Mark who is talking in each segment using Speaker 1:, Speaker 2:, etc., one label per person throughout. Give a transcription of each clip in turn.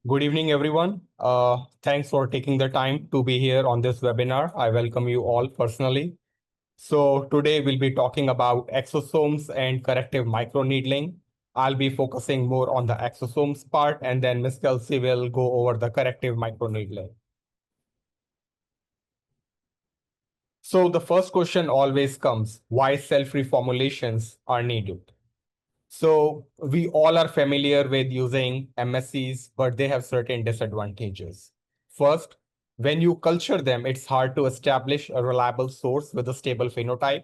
Speaker 1: Good evening, everyone. Thanks for taking the time to be here on this webinar. I welcome you all personally. So today we'll be talking about exosomes and corrective microneedling. I'll be focusing more on the exosomes part, and then Ms. Kelsey will go over the corrective microneedling. So the first question always comes, why self-reformulations are needed? So we all are familiar with using MSCs, but they have certain disadvantages. First, when you culture them, it's hard to establish a reliable source with a stable phenotype.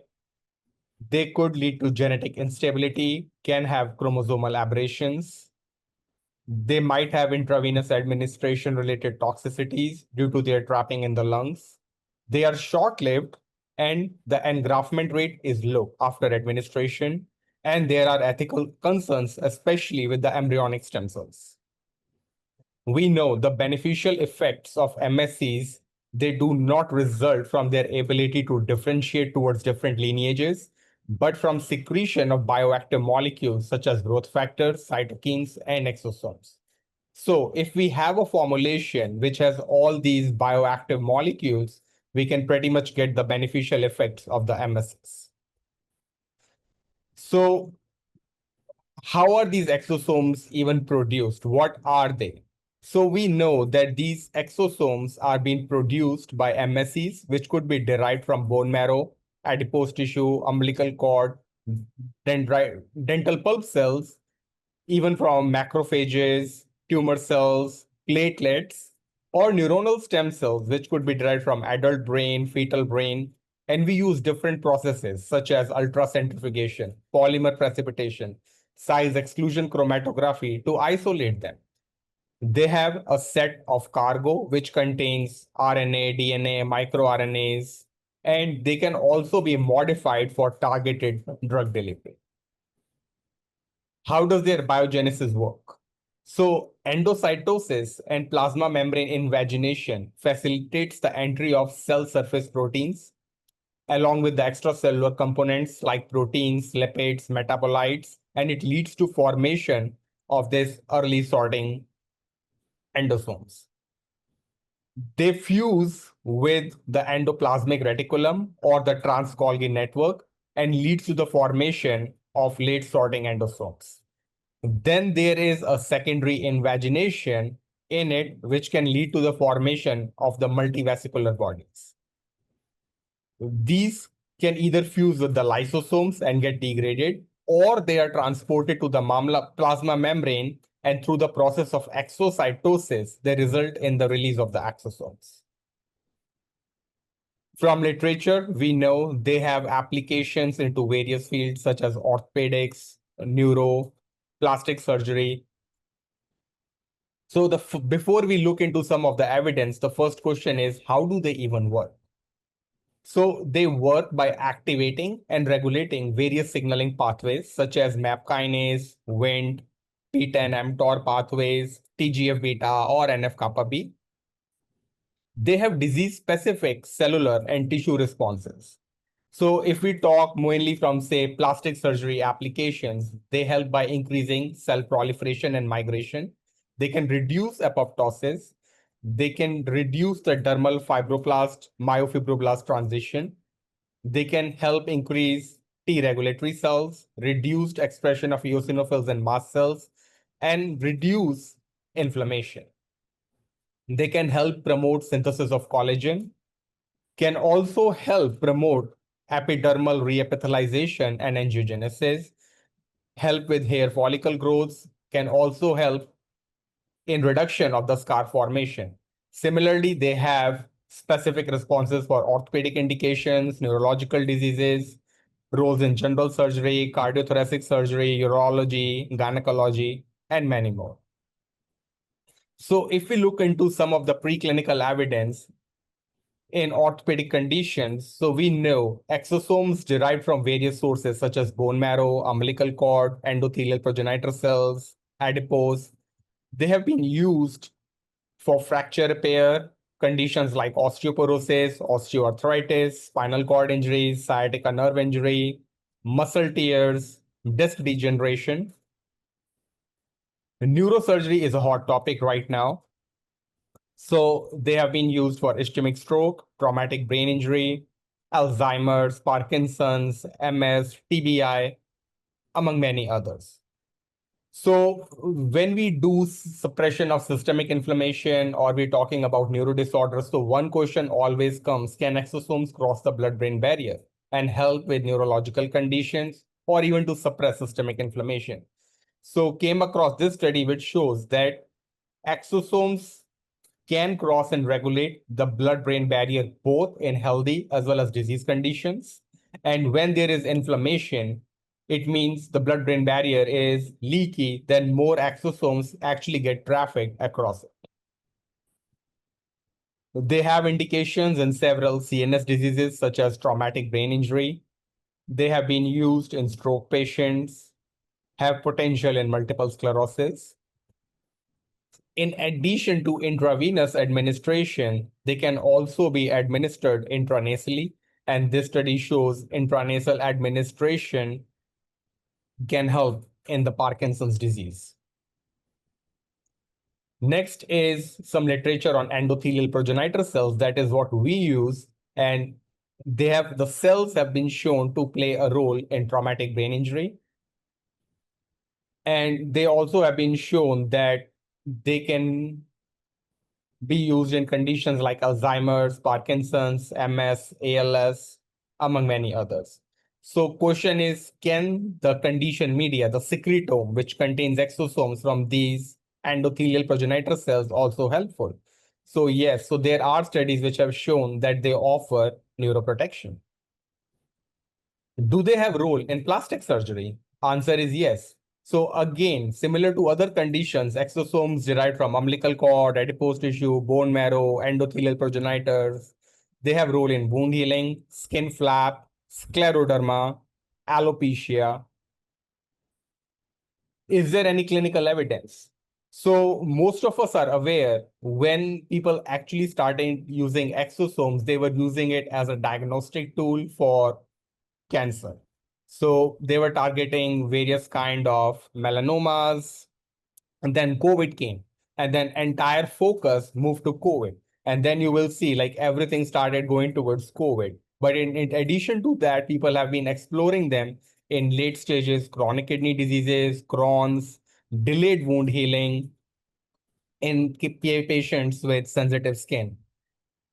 Speaker 1: They could lead to genetic instability, can have chromosomal aberrations. They might have intravenous administration related toxicities due to their trapping in the lungs. They are short lived, and the engraftment rate is low after administration. And there are ethical concerns, especially with the embryonic stem cells. We know the beneficial effects of MSCs, they do not result from their ability to differentiate towards different lineages, but from secretion of bioactive molecules such as growth factors, cytokines, and exosomes. So if we have a formulation which has all these bioactive molecules, we can pretty much get the beneficial effects of the MSCs. So how are these exosomes even produced? What are they? So we know that these exosomes are being produced by MSCs, which could be derived from bone marrow, adipose tissue, umbilical cord, dental pulp cells, even from macrophages, tumor cells, platelets, or neuronal stem cells, which could be derived from adult brain, fetal brain. And we use different processes such as ultracentrifugation, polymer precipitation, size exclusion chromatography to isolate them. They have a set of cargo which contains RNA, DNA, microRNAs, and they can also be modified for targeted drug delivery. How does their biogenesis work? So endocytosis and plasma membrane invagination facilitates the entry of cell surface proteins along with the extracellular components like proteins, lipids, metabolites, and it leads to formation of this early sorting endosomes. They fuse with the endoplasmic reticulum or the trans Golgi network and leads to the formation of late sorting endosomes. Then there is a secondary invagination in it, which can lead to the formation of the multivesicular bodies. These can either fuse with the lysosomes and get degraded, or they are transported to the plasma membrane, and through the process of exocytosis, they result in the release of the exosomes. From literature, we know they have applications into various fields such as orthopedics, neuro, plastic surgery. So before we look into some of the evidence, the first question is, how do they even work? So they work by activating and regulating various signaling pathways such as MAP kinase, Wnt, P10-mTOR pathways, TGF-beta, or NF-kappa B. They have disease-specific cellular and tissue responses. So if we talk mainly from, say, plastic surgery applications, they help by increasing cell proliferation and migration. They can reduce apoptosis. They can reduce the dermal fibroblast, myofibroblast transition. They can help increase T regulatory cells, reduced expression of eosinophils and mast cells, and reduce inflammation. They can help promote synthesis of collagen, can also help promote epidermal reepithelialization and angiogenesis, help with hair follicle growth, can also help in reduction of the scar formation. Similarly, they have specific responses for orthopedic indications, neurological diseases, roles in general surgery, cardiothoracic surgery, urology, gynecology, and many more. So if we look into some of the preclinical evidence, in orthopedic conditions, so we know exosomes derived from various sources such as bone marrow, umbilical cord, endothelial progenitor cells, adipose. They have been used for fracture repair, conditions like osteoporosis, osteoarthritis, spinal cord injuries, sciatica nerve injury, muscle tears, disc degeneration. Neurosurgery is a hot topic right now. So they have been used for ischemic stroke, traumatic brain injury, Alzheimer's, Parkinson's, MS, TBI, among many others. So when we do suppression of systemic inflammation or we're talking about neurodisorders, so one question always comes, can exosomes cross the blood-brain barrier and help with neurological conditions or even to suppress systemic inflammation? So came across this study which shows that exosomes can cross and regulate the blood-brain barrier both in healthy as well as disease conditions. And when there is inflammation, it means the blood-brain barrier is leaky, then more exosomes actually get trafficked across it. They have indications in several CNS diseases such as traumatic brain injury. They have been used in stroke patients, have potential in multiple sclerosis. In addition to intravenous administration, they can also be administered intranasally. And this study shows intranasal administration can help in the Parkinson's disease. Next is some literature on endothelial progenitor cells. That is what we use. And the cells have been shown to play a role in traumatic brain injury. And they also have been shown that they can be used in conditions like Alzheimer's, Parkinson's, MS, ALS, among many others. So question is, can the condition media, the secretome, which contains exosomes from these endothelial progenitor cells also helpful? So yes, so there are studies which have shown that they offer neuroprotection. Do they have role in plastic surgery? Answer is yes. So again, similar to other conditions, exosomes derived from umbilical cord, adipose tissue, bone marrow, endothelial progenitors, they have role in wound healing, skin flap, scleroderma, alopecia. Is there any clinical evidence? So most of us are aware when people actually started using exosomes, they were using it as a diagnostic tool for cancer. So they were targeting various kind of melanomas, and then COVID came, and then entire focus moved to COVID. And then you will see like everything started going towards COVID. But in addition to that, people have been exploring them in late stages, chronic kidney diseases, Crohn's, delayed wound healing in patients with sensitive skin.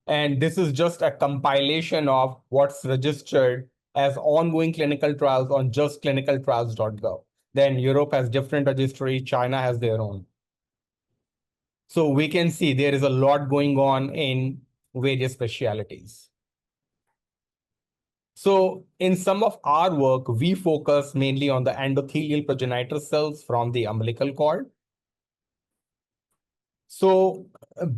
Speaker 1: And this is just a compilation of what's registered as ongoing clinical trials on just clinicaltrials.gov. Then Europe has different registry, China has their own. So we can see there is a lot going on in various specialities. So in some of our work, we focus mainly on the endothelial progenitor cells from the umbilical cord. So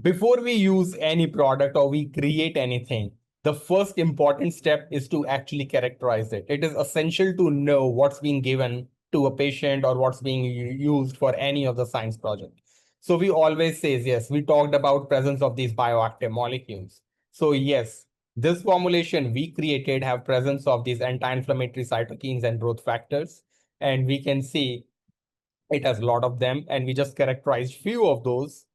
Speaker 1: before we use any product or we create anything, the first important step is to actually characterize it. It is essential to know what's being given to a patient or what's being used for any of the science project. So we always say, yes, we talked about presence of these bioactive molecules. So yes, this formulation we created have presence of these anti-inflammatory cytokines and growth factors. And we can see it has a lot of them. And we just characterized few of those.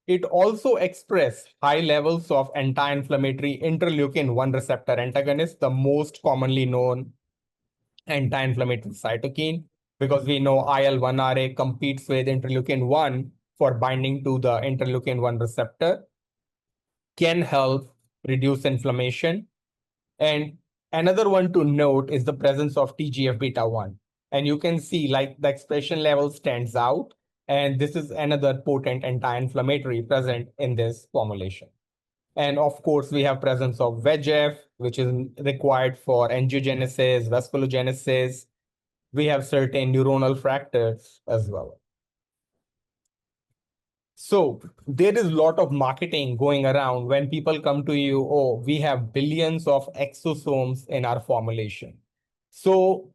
Speaker 1: It also expresses high levels of anti-inflammatory interleukin-1 receptor antagonist, the most commonly known anti-inflammatory cytokine, because we know IL-1RA competes with interleukin-1 for binding to the interleukin-1 receptor, can help reduce inflammation. And another one to note is the presence of TGF-beta-1. And you can see like the expression level stands out. And this is another potent anti-inflammatory present in this formulation. And of course, we have presence of VEGF, which is required for angiogenesis, vasculogenesis. We have certain neuronal factors as well. So there is a lot of marketing going around when people come to you, oh, we have billions of exosomes in our formulation. So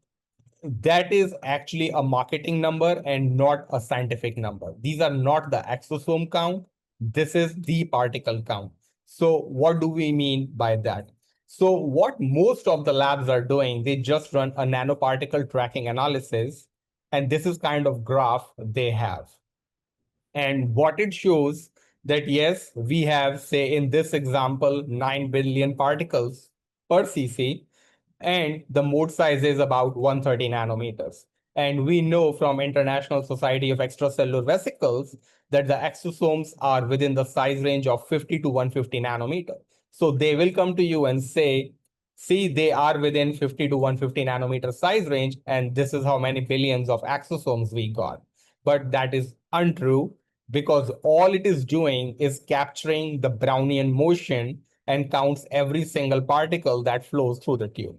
Speaker 1: that is actually a marketing number and not a scientific number. These are not the exosome count. This is the particle count. So what do we mean by that? So what most of the labs are doing, they just run a nanoparticle tracking analysis. And this is kind of graph they have. And what it shows that yes, we have, say, in this example, 9 billion particles per cc, and the mode size is about 130 nanometers. And we know from International Society of Extracellular Vesicles that the exosomes are within the size range of 50 to 150 nanometer. So they will come to you and say, see, they are within 50 to 150 nanometer size range, and this is how many billions of exosomes we got. But that is untrue, because all it is doing is capturing the Brownian motion and counts every single particle that flows through the tube.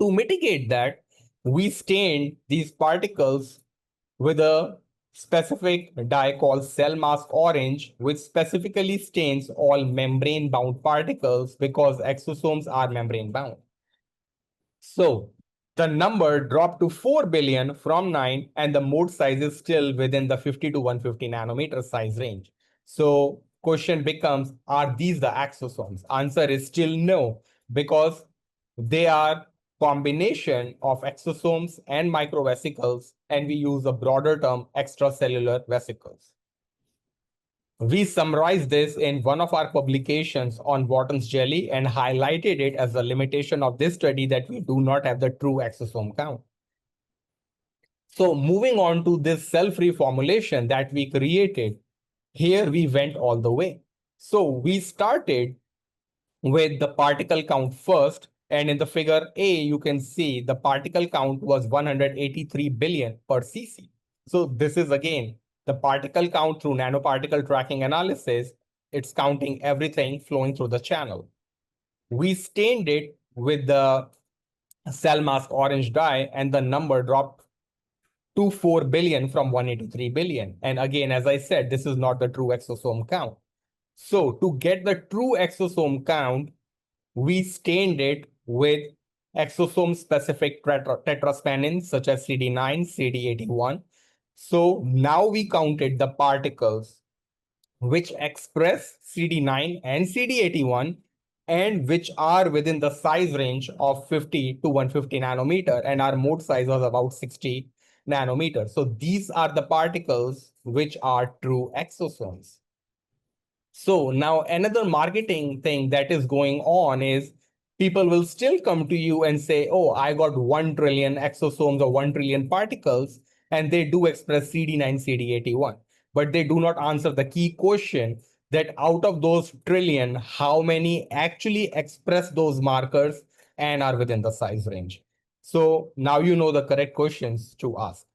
Speaker 1: To mitigate that, we stained these particles with a specific dye called cell mask orange, which specifically stains all membrane bound particles because exosomes are membrane bound. So the number dropped to 4 billion from 9, and the mode size is still within the 50 to 150 nanometer size range. So question becomes, are these the exosomes? Answer is still no, because they are combination of exosomes and microvesicles, and we use a broader term, extracellular vesicles. We summarized this in one of our publications on Wharton's jelly and highlighted it as a limitation of this study that we do not have the true exosome count. So moving on to this cell-free formulation that we created, here we went all the way. So we started with the particle count first, and in the figure A, you can see the particle count was 183 billion per cc. So this is again the particle count through nanoparticle tracking analysis. It's counting everything flowing through the channel. We stained it with the cell mask orange dye, and the number dropped to 4 billion from 183 billion. And again, as I said, this is not the true exosome count. So to get the true exosome count, we stained it with exosome-specific tetraspanins such as CD9, CD81. So now we counted the particles which express CD9 and CD81 and which are within the size range of 50 to 150 nanometer, and our mode size was about 60 nanometers. So these are the particles which are true exosomes. So now another marketing thing that is going on is people will still come to you and say, oh, I got 1 trillion exosomes or 1 trillion particles, and they do express CD9, CD81. But they do not answer the key question that out of those trillion, how many actually express those markers and are within the size range. So now you know the correct questions to ask.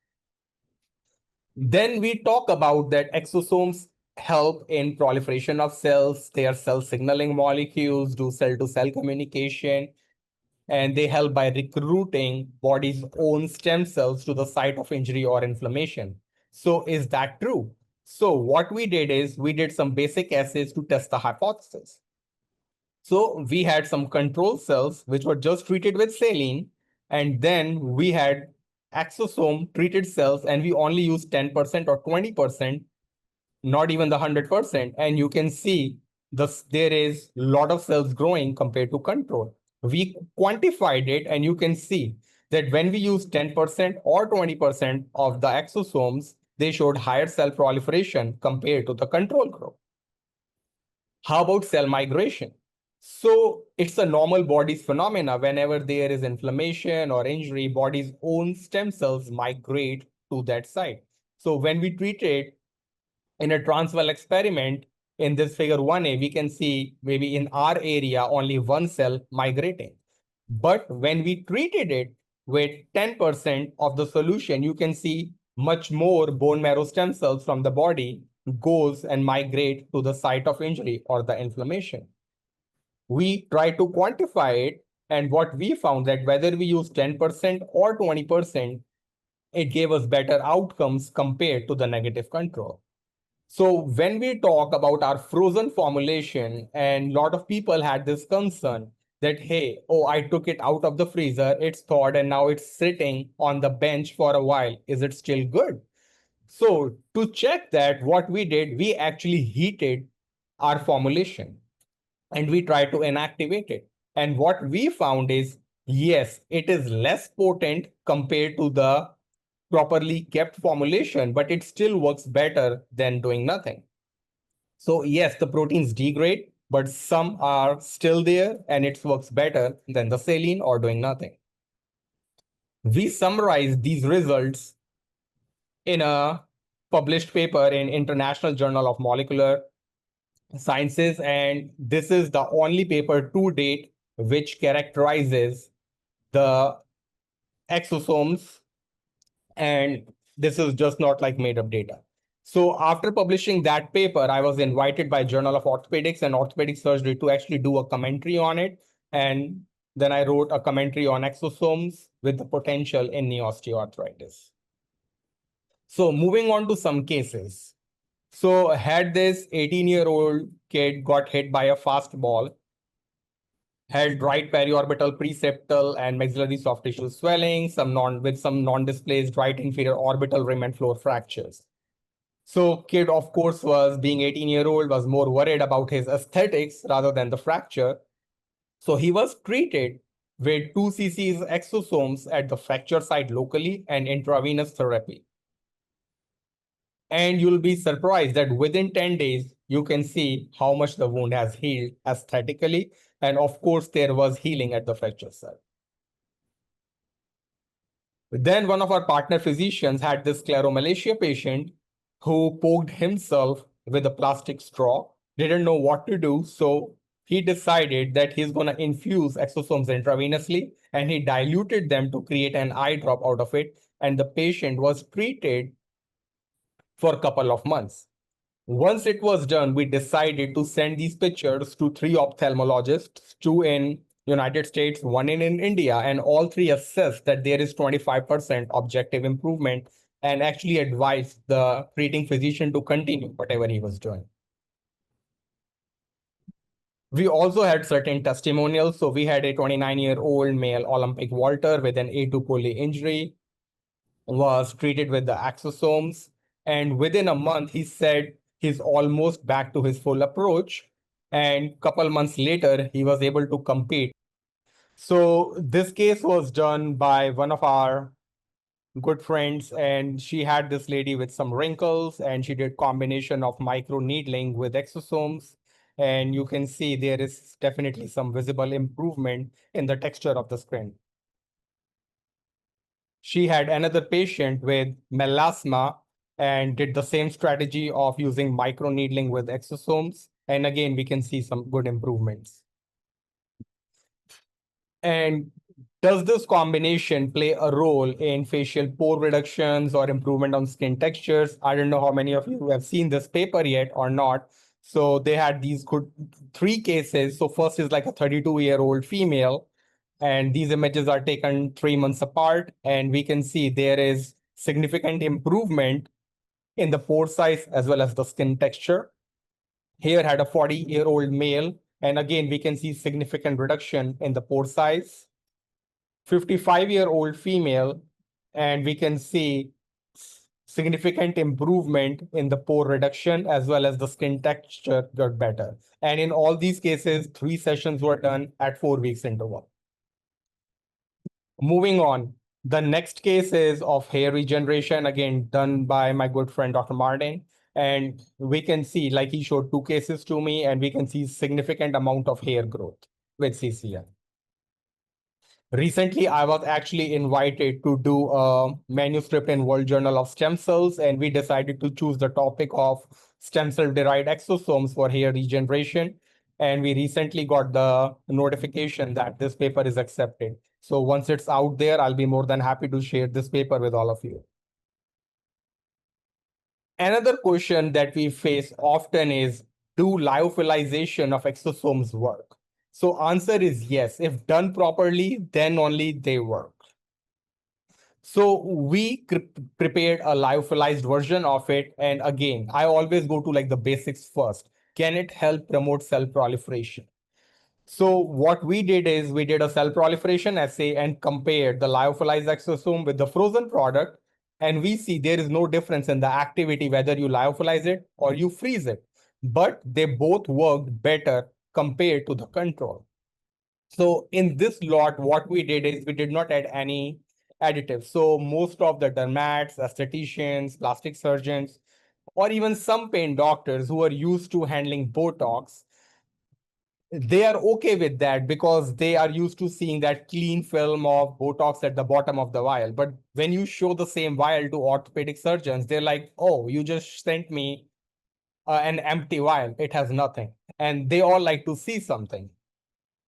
Speaker 1: Then we talk about that exosomes help in proliferation of cells. They are cell signaling molecules, do cell-to-cell communication, and they help by recruiting body's own stem cells to the site of injury or inflammation. So is that true? So what we did is we did some basic assays to test the hypothesis. So we had some control cells which were just treated with saline, and then we had exosome treated cells, and we only used 10% or 20%, not even the 100%. And you can see there is a lot of cells growing compared to control. We quantified it, and you can see that when we use 10% or 20% of the exosomes, they showed higher cell proliferation compared to the control group. How about cell migration? So it's a normal body's phenomena. Whenever there is inflammation or injury, body's own stem cells migrate to that site. So when we treat it in a transwell experiment, in this figure 1a, we can see maybe in our area only one cell migrating. But when we treated it with 10% of the solution, you can see much more bone marrow stem cells from the body goes and migrate to the site of injury or the inflammation. We try to quantify it, and what we found that whether we use 10% or 20%, it gave us better outcomes compared to the negative control. So when we talk about our frozen formulation, and a lot of people had this concern that, hey, oh, I took it out of the freezer, it's thawed, and now it's sitting on the bench for a while. Is it still good? So to check that, what we did, we actually heated our formulation and we tried to inactivate it. And what we found is, yes, it is less potent compared to the properly kept formulation, but it still works better than doing nothing. So yes, the proteins degrade, but some are still there and it works better than the saline or doing nothing. We summarize these results in a published paper in International Journal of Molecular Sciences, and this is the only paper to date which characterizes the exosomes, and this is just not like made up data. So after publishing that paper, I was invited by Journal of Orthopedics and Orthopedic Surgery to actually do a commentary on it. And then I wrote a commentary on exosomes with the potential in knee osteoarthritis. So moving on to some cases. So had this 18-year-old kid got hit by a fast ball, had right periorbital, preseptal, and maxillary soft tissue swelling, with some non-displaced right inferior orbital rim and floor fractures. So kid, of course, was being 18-year-old, was more worried about his aesthetics rather than the fracture. So he was treated with 2 cc's exosomes at the fracture site locally and intravenous therapy. And you'll be surprised that within 10 days, you can see how much the wound has healed aesthetically. And of course, there was healing at the fracture site. Then one of our partner physicians had this scleromalacia patient who poked himself with a plastic straw, didn't know what to do. So he decided that he's going to infuse exosomes intravenously, and he diluted them to create an eye drop out of it. And the patient was treated for a couple of months. Once it was done, we decided to send these pictures to 3 ophthalmologists, 2 in United States, 1 in India, and all 3 assessed that there is 25% objective improvement and actually advised the treating physician to continue whatever he was doing. We also had certain testimonials. So we had a 29-year-old male Olympic vaulter with an A2 pulley injury, was treated with the exosomes, and within a month he said he's almost back to his full approach, and couple months later he was able to compete. So this case was done by one of our good friends, and she had this lady with some wrinkles, and she did combination of microneedling with exosomes, and you can see there is definitely some visible improvement in the texture of the skin. She had another patient with melasma and did the same strategy of using microneedling with exosomes. And again, we can see some good improvements. And does this combination play a role in facial pore reductions or improvement on skin textures? I don't know how many of you have seen this paper yet or not. So they had these good 3 cases. So first is like a 32-year-old female, and these images are taken 3 months apart, and we can see there is significant improvement in the pore size as well as the skin texture. Here had a 40-year-old male, and again, we can see significant reduction in the pore size. 55-year-old female, and we can see significant improvement in the pore reduction as well as the skin texture got better. And in all these cases, 3 sessions were done at 4 weeks interval. Moving on, the next case is of hair regeneration, again done by my good friend Dr. Martin. And we can see, like he showed 2 cases to me, and we can see significant amount of hair growth with CCL. Recently, I was actually invited to do a manuscript in World Journal of Stem Cells, and we decided to choose the topic of stem cell derived exosomes for hair regeneration. And we recently got the notification that this paper is accepted. So once it's out there, I'll be more than happy to share this paper with all of you. Another question that we face often is, do lyophilization of exosomes work? So answer is yes. If done properly, then only they work. So we prepared a lyophilized version of it. And again, I always go to like the basics first. Can it help promote cell proliferation? So what we did is we did a cell proliferation assay and compared the lyophilized exosome with the frozen product. And we see there is no difference in the activity, whether you lyophilize it or you freeze it. But they both worked better compared to the control. So in this lot, what we did is we did not add any additives. So most of the dermats, aestheticians, plastic surgeons, or even some pain doctors who are used to handling Botox, they are okay with that because they are used to seeing that clean film of Botox at the bottom of the vial. But when you show the same vial to orthopedic surgeons, they're like, oh, you just sent me an empty vial. It has nothing. And they all like to see something.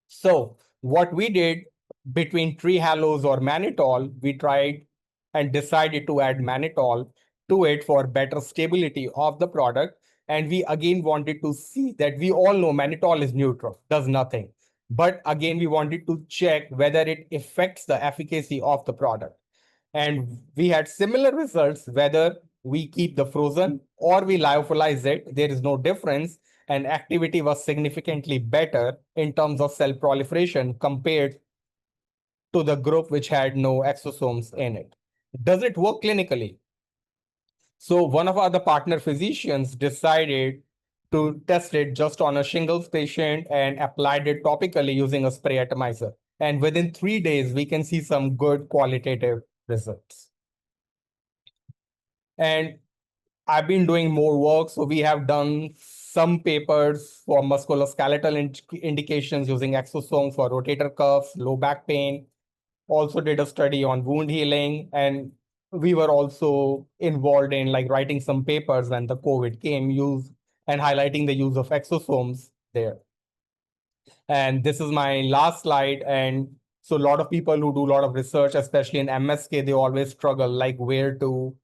Speaker 1: So what we did between tree hallows or mannitol, we tried and decided to add mannitol to it for better stability of the product. And we again wanted to see that we all know mannitol is neutral, does nothing. But again, we wanted to check whether it affects the efficacy of the product. And we had similar results whether we keep the frozen or we lyophilize it. There is no difference. And activity was significantly better in terms of cell proliferation compared to the group which had no exosomes in it. Does it work clinically? So one of our other partner physicians decided to test it just on a shingles patient and applied it topically using a spray atomizer. And within 3 days, we can see some good qualitative results. And I've been doing more work. So we have done some papers for musculoskeletal indications using exosomes for rotator cuffs, low back pain. Also did a study on wound healing. And we were also involved in like writing some papers when the COVID came, use and highlighting the use of exosomes there. And this is my last slide. And so a lot of people who do a lot of research, especially in MSK, they always struggle like where to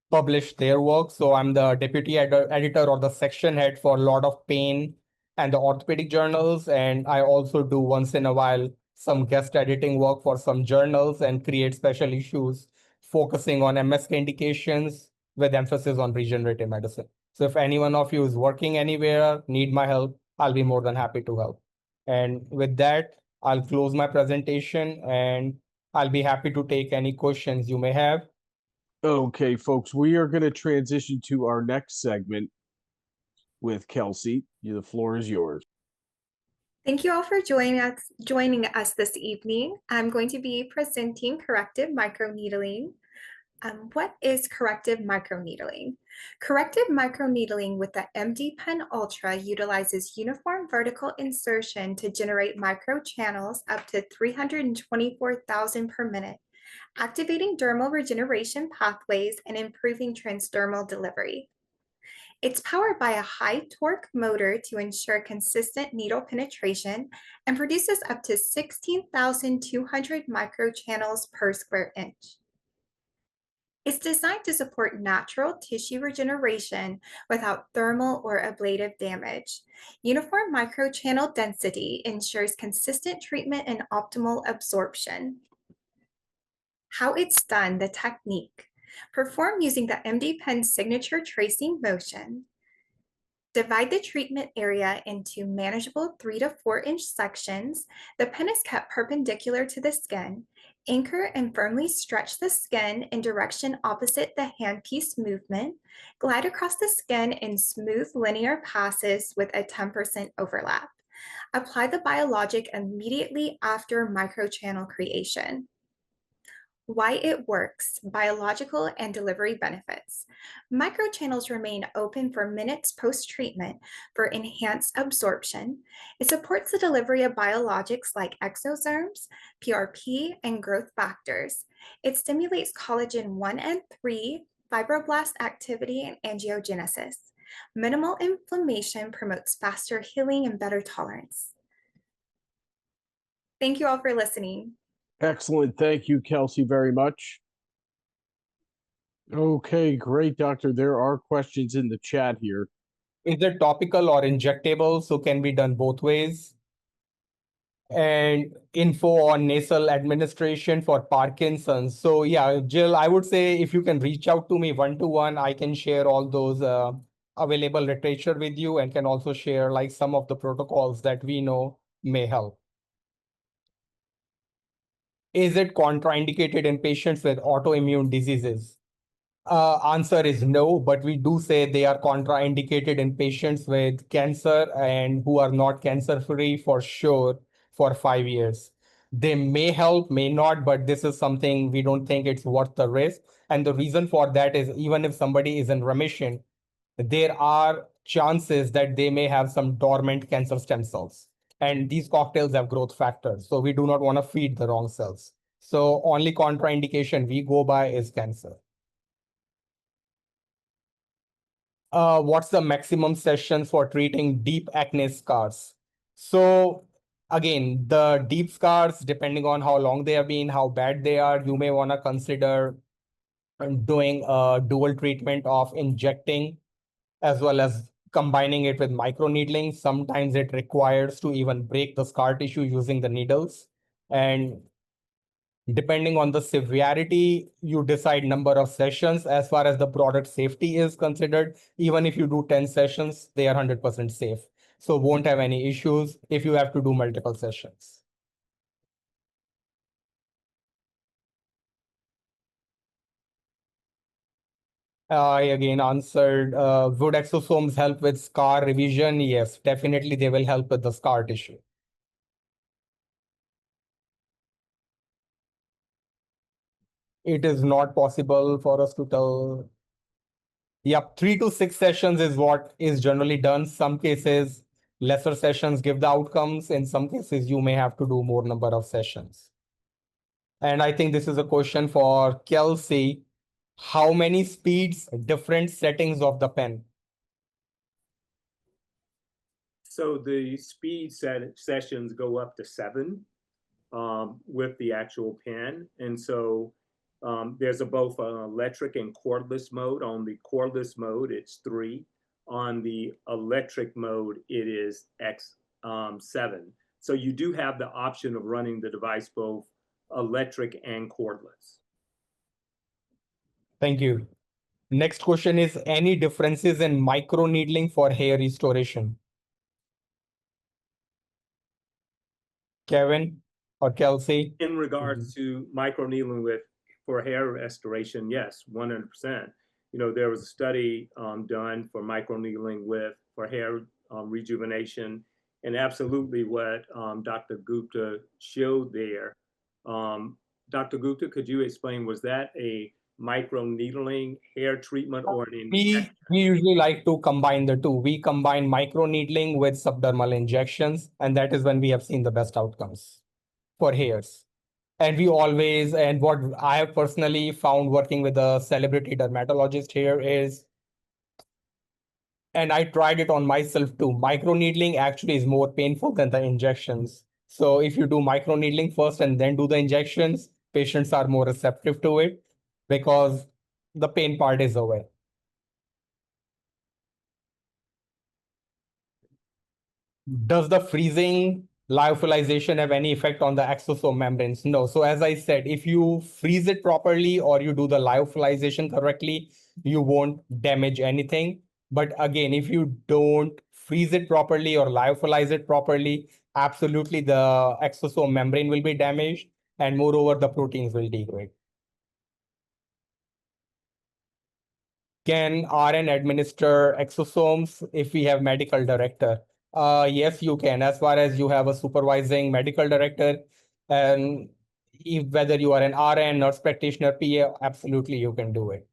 Speaker 1: publish their work. So I'm the deputy editor or the section head for a lot of pain and the orthopedic journals. And I also do once in a while some guest editing work for some journals and create special issues focusing on MSK indications with emphasis on regenerative medicine. So if any one of you is working anywhere, need my help, I'll be more than happy to help. And with that, I'll close my presentation and I'll be happy to take any questions you may have.
Speaker 2: Okay, folks, we are going to transition to our next segment with Kelsey. The floor is yours.
Speaker 3: Thank you all for joining us this evening. I'm going to be presenting corrective microneedling. What is corrective microneedling? Corrective microneedling with the MD Pen Ultra utilizes uniform vertical insertion to generate microchannels up to 324,000 per minute, activating dermal regeneration pathways and improving transdermal delivery. It's powered by a high torque motor to ensure consistent needle penetration and produces up to 16,200 microchannels per square inch. It's designed to support natural tissue regeneration without thermal or ablative damage. Uniform microchannel density ensures consistent treatment and optimal absorption. How it's done, the technique. Perform using the MD Pen signature tracing motion. Divide the treatment area into manageable 3 to 4 inch sections. The pen is kept perpendicular to the skin. Anchor and firmly stretch the skin in direction opposite the handpiece movement. Glide across the skin in smooth linear passes with a 10% overlap. Apply the biologic immediately after microchannel creation. Why it works, biological and delivery benefits. Microchannels remain open for minutes post-treatment for enhanced absorption. It supports the delivery of biologics like exosomes, PRP, and growth factors. It stimulates collagen 1 and 3, fibroblast activity, and angiogenesis. Minimal inflammation promotes faster healing and better tolerance. Thank you all for listening.
Speaker 2: Excellent. Thank you, Kelsey, very much. Okay, great, doctor. There are questions in the chat here.
Speaker 1: Is it topical or injectable? So can be done both ways. And info on nasal administration for Parkinson's. So yeah, Jill, I would say if you can reach out to me one-to-one, I can share all those available literature with you and can also share like some of the protocols that we know may help. Is it contraindicated in patients with autoimmune diseases? Answer is no, but we do say they are contraindicated in patients with cancer and who are not cancer-free for sure for 5 years. They may help, may not, but this is something we don't think it's worth the risk. And the reason for that is even if somebody is in remission, there are chances that they may have some dormant cancer stem cells. And these cocktails have growth factors. So we do not want to feed the wrong cells. So only contraindication we go by is cancer. What's the maximum sessions for treating deep acne scars? So again, the deep scars, depending on how long they have been, how bad they are, you may want to consider doing a dual treatment of injecting as well as combining it with microneedling. Sometimes it requires to even break the scar tissue using the needles. And depending on the severity, you decide number of sessions. As far as the product safety is considered, even if you do 10 sessions, they are 100% safe. So won't have any issues if you have to do multiple sessions. I again answered, would exosomes help with scar revision? Yes, definitely they will help with the scar tissue. It is not possible for us to tell. Yep, 3 to 6 sessions is what is generally done. Some cases, lesser sessions give the outcomes. In some cases, you may have to do more number of sessions. And I think this is a question for Kelsey. How many speeds, different settings of the pen?
Speaker 4: So the sessions go up to 7 with the actual pen. And so there's both an electric and cordless mode. On the cordless mode, it's 3. On the electric mode, it is X7. So you do have the option of running the device both electric and cordless.
Speaker 1: Thank you. Next question is any differences in microneedling for hair restoration? Kevin or Kelsey?
Speaker 4: In regards to microneedling for hair restoration, yes, 100%. There was a study done for microneedling for hair rejuvenation, and absolutely what Dr. Gupta showed there. Dr. Gupta, could you explain, was that a microneedling hair treatment or an injection?
Speaker 1: We usually like to combine the two. We combine microneedling with subdermal injections, and that is when we have seen the best outcomes for hairs. And what I have personally found working with a celebrity dermatologist here is, and I tried it on myself too, microneedling actually is more painful than the injections. So if you do microneedling first and then do the injections, patients are more receptive to it because the pain part is away. Does the freezing lyophilization have any effect on the exosome membranes? No. So as I said, if you freeze it properly or you do the lyophilization correctly, you won't damage anything. But again, if you don't freeze it properly or lyophilize it properly, absolutely the exosome membrane will be damaged, and moreover, the proteins will degrade. Can RN administer exosomes if we have medical director? Yes, you can, as far as you have a supervising medical director, and whether you are an RN, nurse practitioner, PA, absolutely you can do it.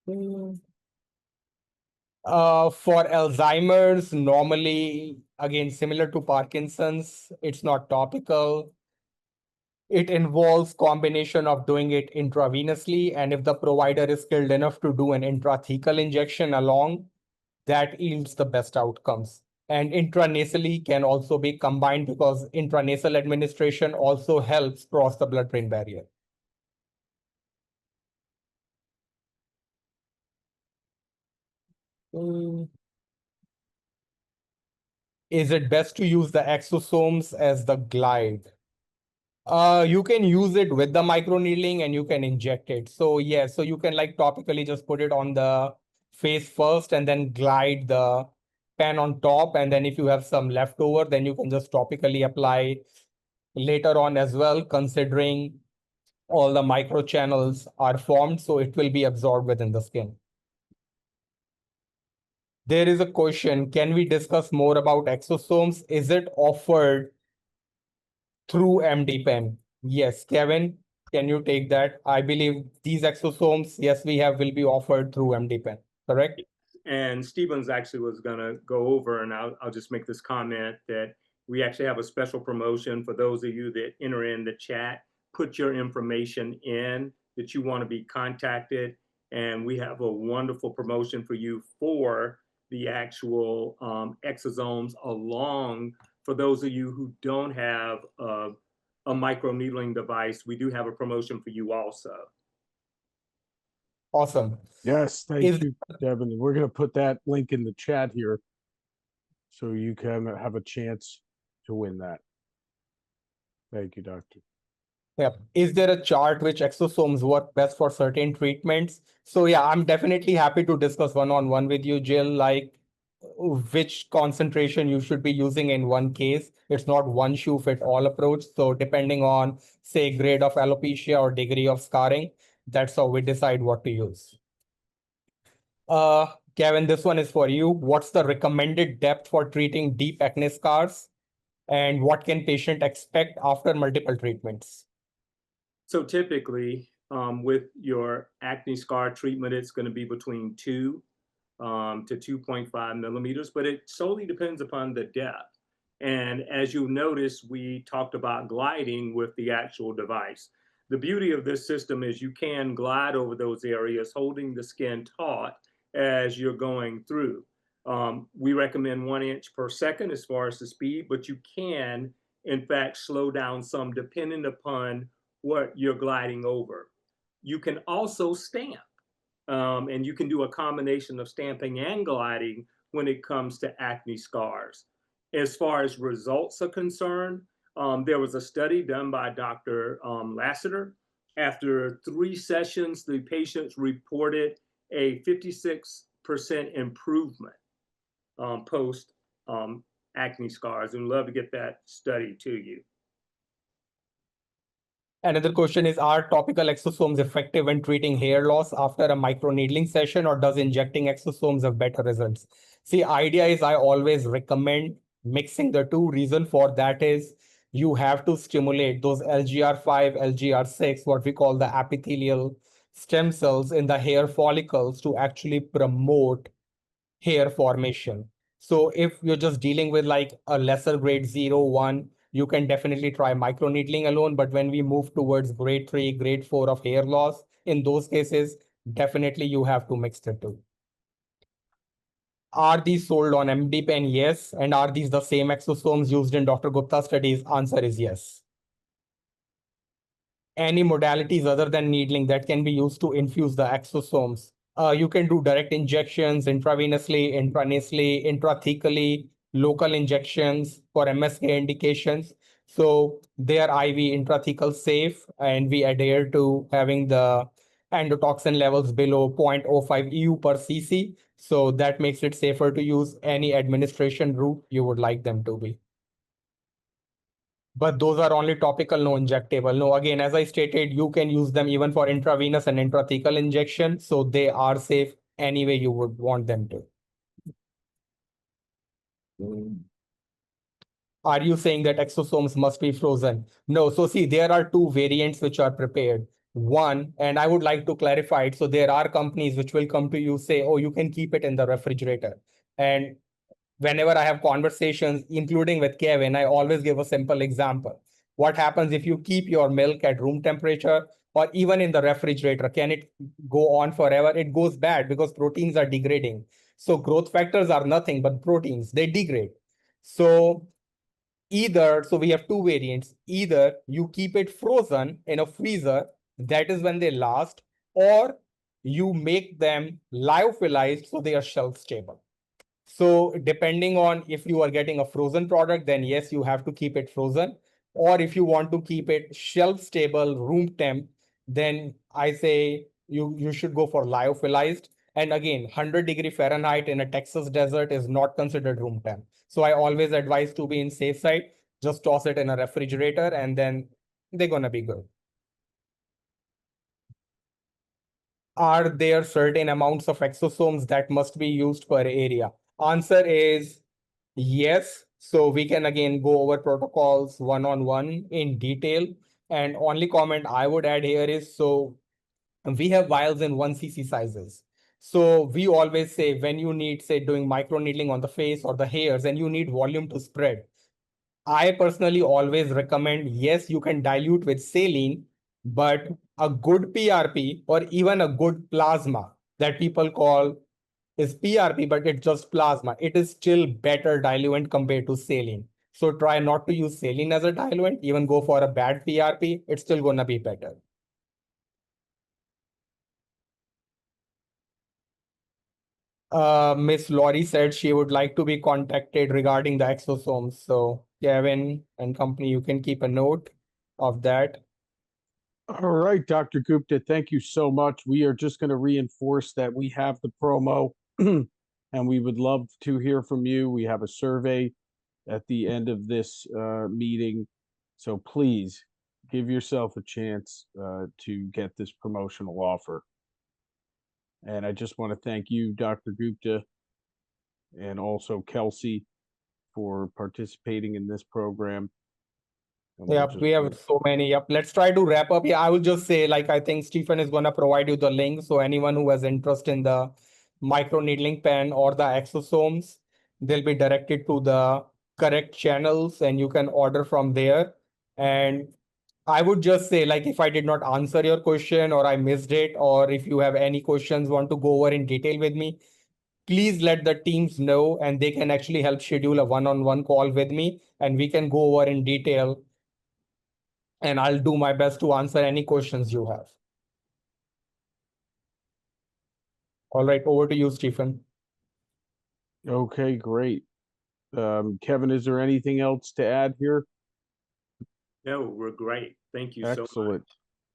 Speaker 1: For Alzheimer's, normally, again, similar to Parkinson's, it's not topical. It involves combination of doing it intravenously, and if the provider is skilled enough to do an intrathecal injection along, that yields the best outcomes. And intranasally can also be combined because intranasal administration also helps cross the blood-brain barrier. Is it best to use the exosomes as the glide? You can use it with the microneedling and you can inject it. So yeah, so you can like topically just put it on the face first and then glide the pen on top. And then if you have some leftover, then you can just topically apply later on as well, considering all the microchannels are formed, so it will be absorbed within the skin. There is a question. Can we discuss more about exosomes? Is it offered through MDPen? Yes, Kevin, can you take that? I believe these exosomes, yes, we have will be offered through MDPen, correct?
Speaker 4: And Stevens actually was going to go over, and I'll just make this comment that we actually have a special promotion for those of you that enter in the chat. Put your information in that you want to be contacted, and we have a wonderful promotion for you for the actual exosomes, along for those of you who don't have a microneedling device. We do have a promotion for you also.
Speaker 1: Awesome.
Speaker 2: Yes, thank
Speaker 1: Is
Speaker 2: you, Devin. We're going to put that link in the chat here so you can have a chance to win that. Thank you, Doctor.
Speaker 1: Yeah. Is there a chart which exosomes work best for certain treatments? So yeah, I'm definitely happy to discuss one-on-one with you, Jill, like which concentration you should be using in one case. It's not one shoe fit all approach. So depending on, say, grade of alopecia or degree of scarring, that's how we decide what to use. Kevin, this one is for you. What's the recommended depth for treating deep acne scars? And what can patient expect after multiple treatments?
Speaker 4: So typically, with your acne scar treatment, it's going to be between 2 to 2.5 millimeters, but it solely depends upon the depth. And as you notice, we talked about gliding with the actual device. The beauty of this system is you can glide over those areas, holding the skin taut as you're going through. We recommend 1 inch per second as far as the speed, but you can, in fact, slow down some depending upon what you're gliding over. You can also stamp, and you can do a combination of stamping and gliding when it comes to acne scars. As far as results are concerned, there was a study done by Dr. Lassiter. After 3 sessions, the patients reported a 56% improvement post acne scars, and love to get that study to you.
Speaker 1: Another question is, are topical exosomes effective when treating hair loss after a microneedling session, or does injecting exosomes have better results? See, idea is I always recommend mixing the two. Reason for that is you have to stimulate those LGR5, LGR6, what we call the epithelial stem cells in the hair follicles to actually promote hair formation. So if you're just dealing with like a lesser grade 0, 1, you can definitely try microneedling alone. But when we move towards grade 3, grade 4 of hair loss, in those cases, definitely you have to mix the two. Are these sold on MD Pen? Yes. And are these the same exosomes used in Dr. Gupta studies? Answer is yes. Any modalities other than needling that can be used to infuse the exosomes. You can do direct injections intravenously, intranasally, intrathecally, local injections for MSK indications. So they are IV intrathecal safe, and we adhere to having the endotoxin levels below 0.05 EU per cc. So that makes it safer to use any administration route you would like them to be. But those are only topical, no injectable. No, again, as I stated, you can use them even for intravenous and intrathecal injection. So they are safe any way you would want them to. Are you saying that exosomes must be frozen? No. So see, there are 2 variants which are prepared. One, and I would like to clarify it. So there are companies which will come to you, say, oh, you can keep it in the refrigerator. And whenever I have conversations, including with Kevin, I always give a simple example. What happens if you keep your milk at room temperature or even in the refrigerator? Can it go on forever? It goes bad because proteins are degrading. So growth factors are nothing but proteins. They degrade. So so we have 2 variants. Either you keep it frozen in a freezer, that is when they last, or you make them lyophilized so they are shelf stable. So depending on if you are getting a frozen product, then yes, you have to keep it frozen. Or if you want to keep it shelf stable, room temp, then I say you should go for lyophilized. And again, 100 degree Fahrenheit in a Texas desert is not considered room temp. So I always advise to be in safe side, just toss it in a refrigerator and then they're gonna be good. are there certain amounts of exosomes that must be used per area? Answer is yes. So we can again go over protocols one-on-one in detail. And only comment I would add here is, so we have vials in 1 cc sizes. So we always say when you need, say, doing microneedling on the face or the hairs and you need volume to spread, I personally always recommend, yes, you can dilute with saline, but a good PRP or even a good plasma that people call is PRP, but it's just plasma. It is still better diluent compared to saline. So try not to use saline as a diluent, even go for a bad PRP, it's still gonna be better. Miss Laurie said she would like to be contacted regarding the exosomes. So Kevin and company, you can keep a note of that.
Speaker 2: All right, Dr. Gupta, thank you so much. We are just going to reinforce that we have the promo and we would love to hear from you. We have a survey at the end of this meeting. So please give yourself a chance to get this promotional offer. And I just want to thank you, Dr. Gupta, and also Kelsey for participating in this program. And we'll
Speaker 1: Yeah,
Speaker 2: just
Speaker 1: we have
Speaker 2: wait.
Speaker 1: so many. Yep. Let's try to wrap up. Yeah, I will just say, like, I think Stephen is going to provide you the link. So anyone who has interest in the microneedling pen or the exosomes, they'll be directed to the correct channels and you can order from there. And I would just say, like, if I did not answer your question or I missed it, or if you have any questions, want to go over in detail with me, please let the teams know and they can actually help schedule a one-on-one call with me and we can go over in detail and I'll do my best to answer any questions you have. All right, over to you, Stephen.
Speaker 2: Okay, great. Kevin, is there anything else to add here?
Speaker 4: No, we're great. Thank you so much.
Speaker 2: Excellent.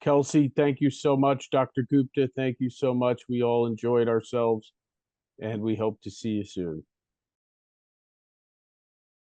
Speaker 2: Kelsey, thank you so much. Dr. Gupta, thank you so much. We all enjoyed ourselves and we hope to see you soon.